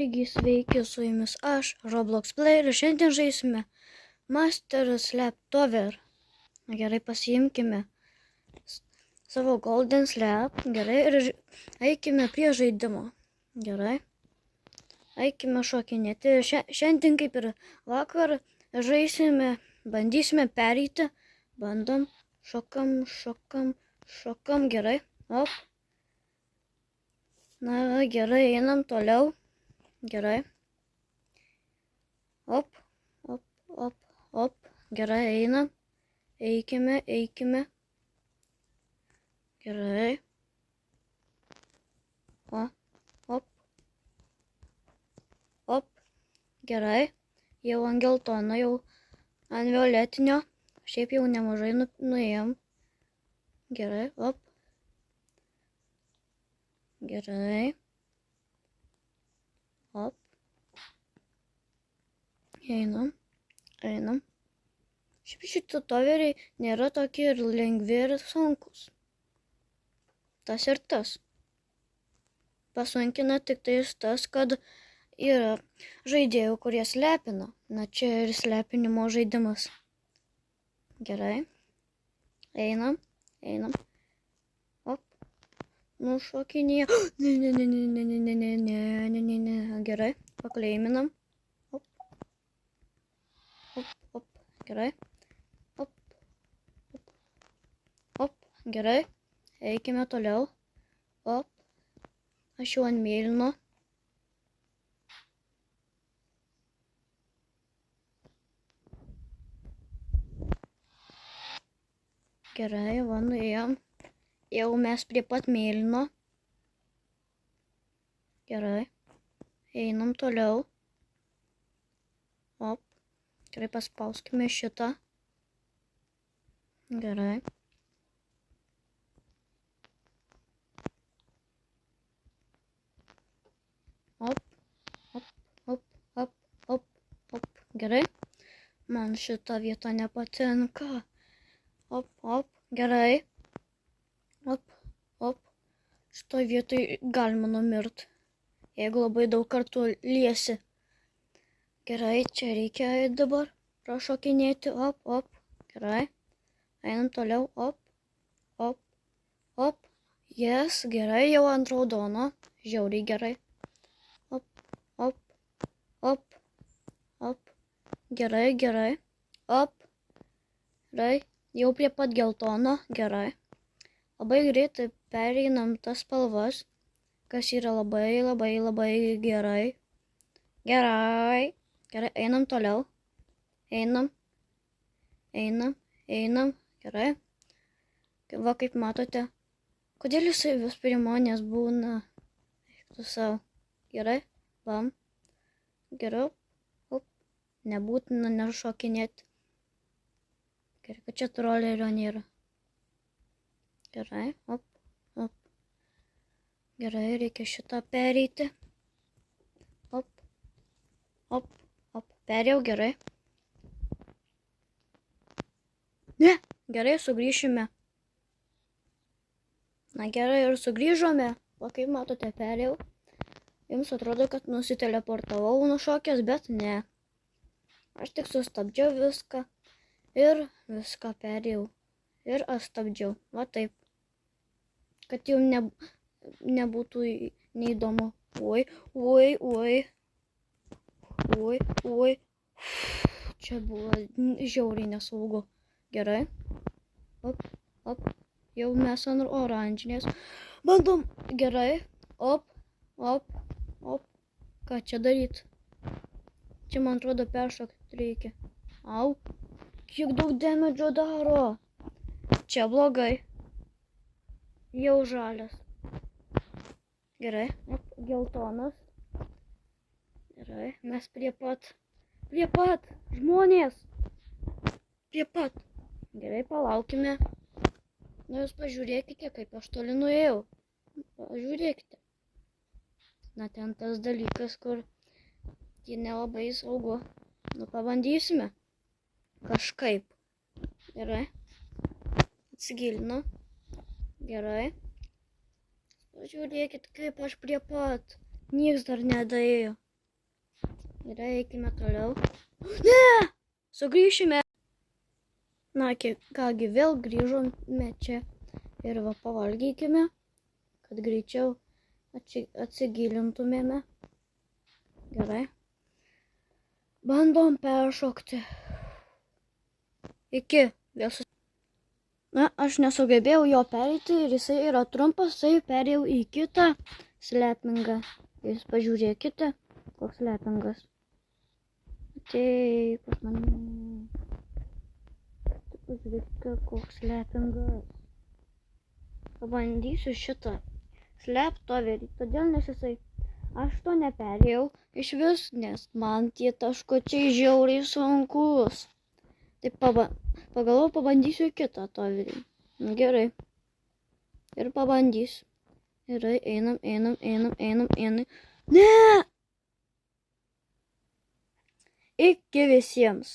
Taigi sveiki, su jumis aš, Roblox Player, ir šiandien žaisime Master Slap Tower. Gerai, pasiimkime savo Golden Slap, gerai, ir eikime prie žaidimo. Gerai, eikime šokinėti. Šiandien kaip ir vakar žaisime, bandysime pereiti, bandom, šokam, gerai, op. Na, gerai, einam toliau. Gerai. Op. Gerai, einam. Eikime. Gerai. Op. Gerai. Jau ant geltono, jau ant violetinio. Šiaip jau nemažai nuėjom. Gerai, op. Gerai. Op. Einam. Šiaip šitie toveriai nėra tokie ir lengvi ir sunkus. Tas ir tas. Pasunkina tik tais tas, kad yra žaidėjų, kurie slepina. Na čia ir slepinimo žaidimas. Gerai. Einam. Op. Nušokinėje. Ne. Gerai. Pakleiminam. Op. Gerai. Op. Gerai. Eikime toliau. Op. Aš jau ant mėlyno. Gerai, va nuėjom. Jau mes prie pat mėlyno. Gerai. Einam toliau. Op. Gerai, paspauskime šitą. Gerai. Op. Gerai. Man šita vieta nepatinka. Op. Gerai. Op. Šitoj vietoj galima numirt, jeigu labai daug kartų liesi. Gerai, čia reikia dabar prašokinėti. Op. Gerai. Einam toliau. Op. Yes, gerai, jau ant raudono. Žiauriai gerai. Op. Gerai. Op. Gerai, jau prie pat geltono. Gerai. Labai greitai pereinam tas spalvas, kas yra labai gerai. Gerai, einam toliau. Einam. Gerai. Va, kaip matote. Kodėl jisai vis prie manęs būna? Eik tu savo. Gerai. Bam. Gerai. Op. Nebūtina nešokinėti. Gerai, kad čia trolerio nėra. Gerai. Op. Gerai, reikia šitą pereiti. Op. Perėjau, gerai. Ne, gerai, sugrįšime. Na gerai, ir sugrįžome. Va, kaip matote, perėjau. Jums atrodo, kad nusiteleportavau nušokęs, bet ne. Aš tik sustabdžiau viską ir viską perėjau. Ir aš stabdžiau. Va taip. Kad jau nebūtų neįdomu. Oi. Čia buvo žiauriai nesaugu. Gerai. Op. Jau mes ant oranžinės. Bandom. Gerai. Op. Ką čia daryti? Čia, man atrodo, peršokti reikia. Au. Kiek daug damage daro. Čia blogai. Jau žalias. Gerai. Op, geltonas. Gerai. Mes prie pat. Žmonės. Prie pat. Gerai, palaukime. Na, jūs pažiūrėkite, kaip aš toli nuėjau. Pažiūrėkite. Na, ten tas dalykas, kur tai nelabai saugu. Nu, pabandysime. Kažkaip. Gerai. Atsigilinu. Gerai. Pažiūrėkit, kaip aš prie pat. Niekas dar nedaėjo. Gerai, eikime toliau. Ne! Sugrįšime. Na, kągi, vėl grįžome čia. Ir va, pavalgykime, kad greičiau atsigilintumėme. Gerai. Bandom peršokti. Iki. Na, aš nesugebėjau jo pereiti ir jisai yra trumpas, tai perėjau į kitą slepingą. Jūs pažiūrėkite, koks slepingas. Atei pas mane. Pažiūrėkite, koks slepingas. Pabandysiu šitą sleptoverį, todėl nes jisai, aš to neperėjau iš vis, nes man tie taškučiai žiauriai sunkus. Tai pagalvoju, pabandysiu kitą toverį. Gerai. Ir pabandysiu. Gerai, einam. Ne! Iki visiems.